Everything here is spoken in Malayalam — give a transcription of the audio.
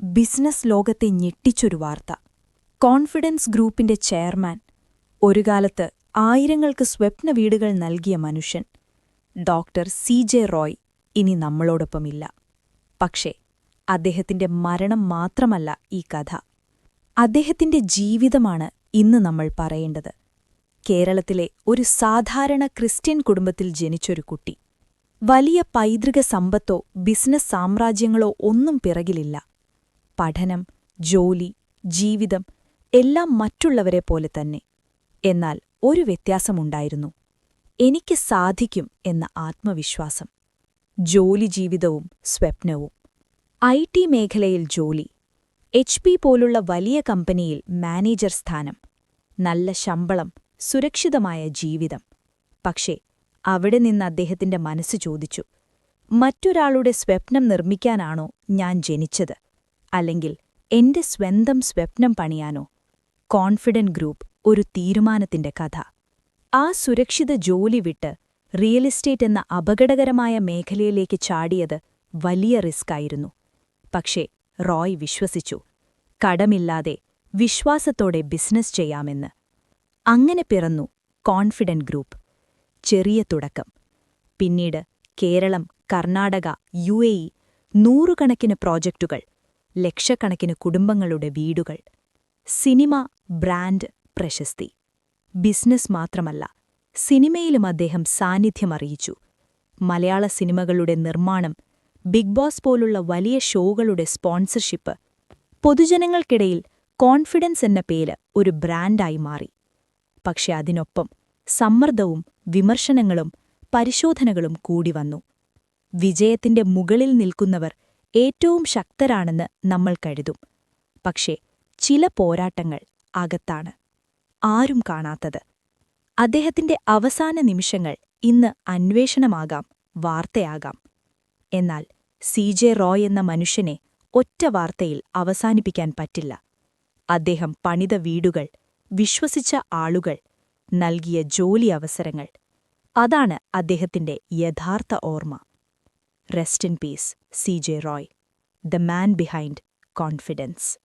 ബിസിനസ് ലോകത്തെ ഞെട്ടിച്ചൊരു വാർത്ത. കോൺഫിഡൻസ് ഗ്രൂപ്പിന്റെ ചെയർമാൻ, ഒരു കാലത്ത് ആയിരങ്ങൾക്ക് സ്വപ്ന വീടുകൾ നൽകിയ മനുഷ്യൻ ഡോക്ടർ CJ റോയ് ഇനി നമ്മളോടൊപ്പമില്ല. പക്ഷേ അദ്ദേഹത്തിന്റെ മരണം മാത്രമല്ല ഈ കഥ. അദ്ദേഹത്തിന്റെ ജീവിതമാണ് ഇന്ന് നമ്മൾ പറയേണ്ടത്. കേരളത്തിലെ ഒരു സാധാരണ ക്രിസ്ത്യൻ കുടുംബത്തിൽ ജനിച്ചൊരു കുട്ടി. വലിയ പൈതൃക സമ്പത്തോ ബിസിനസ് സാമ്രാജ്യങ്ങളോ ഒന്നും പിറകിലില്ല. പഠനം, ജോലി, ജീവിതം എല്ലാം മറ്റുള്ളവരെ പോലെ തന്നെ. എന്നാൽ ഒരു വ്യത്യാസമുണ്ടായിരുന്നു. എനിക്ക് സാധിക്കും എന്ന ആത്മവിശ്വാസം. ജോലി, ജീവിതവും സ്വപ്നവും. IT മേഖലയിൽ ജോലി, HP പോലുള്ള വലിയ കമ്പനിയിൽ മാനേജർ സ്ഥാനം, നല്ല ശമ്പളം, സുരക്ഷിതമായ ജീവിതം. പക്ഷേ അവിടെ നിന്ന് അദ്ദേഹത്തിന്റെ മനസ്സ് ചോദിച്ചു, മറ്റൊരാളുടെ സ്വപ്നം നിർമ്മിക്കാനാണോ ഞാൻ ജനിച്ചത്, അല്ലെങ്കിൽ എന്റെ സ്വന്തം സ്വപ്നം പണിയാനോ? കോൺഫിഡന്റ് ഗ്രൂപ്പ് ഒരു തീരുമാനത്തിന്റെ കഥ. ആ സുരക്ഷിത ജോലി വിട്ട് റിയൽ എസ്റ്റേറ്റ് എന്ന അപകടകരമായ മേഖലയിലേക്ക് ചാടിയത് വലിയ റിസ്ക്കായിരുന്നു. പക്ഷേ റോയ് വിശ്വസിച്ചു, കടമില്ലാതെ വിശ്വാസത്തോടെ ബിസിനസ് ചെയ്യാമെന്ന്. അങ്ങനെ പിറന്നു കോൺഫിഡന്റ് ഗ്രൂപ്പ്. ചെറിയ തുടക്കം. പിന്നീട് കേരളം, കർണാടക, UAE, നൂറുകണക്കിന് പ്രോജക്റ്റുകൾ, ലക്ഷക്കണക്കിന് കുടുംബങ്ങളുടെ വീടുകൾ. സിനിമ, ബ്രാൻഡ്, പ്രശസ്തി. ബിസിനസ് മാത്രമല്ല, സിനിമയിലും അദ്ദേഹം സാന്നിധ്യമറിയിച്ചു. മലയാള സിനിമകളുടെ നിർമ്മാണം, ബിഗ് ബോസ് പോലുള്ള വലിയ ഷോകളുടെ സ്പോൺസർഷിപ്പ്. പൊതുജനങ്ങൾക്കിടയിൽ കോൺഫിഡൻസ് എന്ന പേര് ഒരു ബ്രാൻഡായി മാറി. പക്ഷെ അതിനൊപ്പം സമ്മർദ്ദവും വിമർശനങ്ങളും പരിശോധനകളും കൂടി വന്നു. വിജയത്തിന്റെ മുകളിൽ നിൽക്കുന്നവർ ഏറ്റവും ശക്തരാണെന്ന് നമ്മൾ കരുതും. പക്ഷേ ചില പോരാട്ടങ്ങൾ അകത്താണ്, ആരും കാണാത്തത്. അദ്ദേഹത്തിന്റെ അവസാന നിമിഷങ്ങൾ ഇന്ന് അന്വേഷണമാകാം, വാർത്തയാകാം. എന്നാൽ CJ റോയ് എന്ന മനുഷ്യനെ ഒറ്റ വാർത്തയിൽ അവസാനിപ്പിക്കാൻ പറ്റില്ല. അദ്ദേഹം പണിത വീടുകൾ, വിശ്വസിച്ച ആളുകൾ, നൽകിയ ജോലി അവസരങ്ങൾ, അതാണ് അദ്ദേഹത്തിന്റെ യഥാർത്ഥ ഓർമ്മ. Rest in peace CJ Roy, the man behind confidence.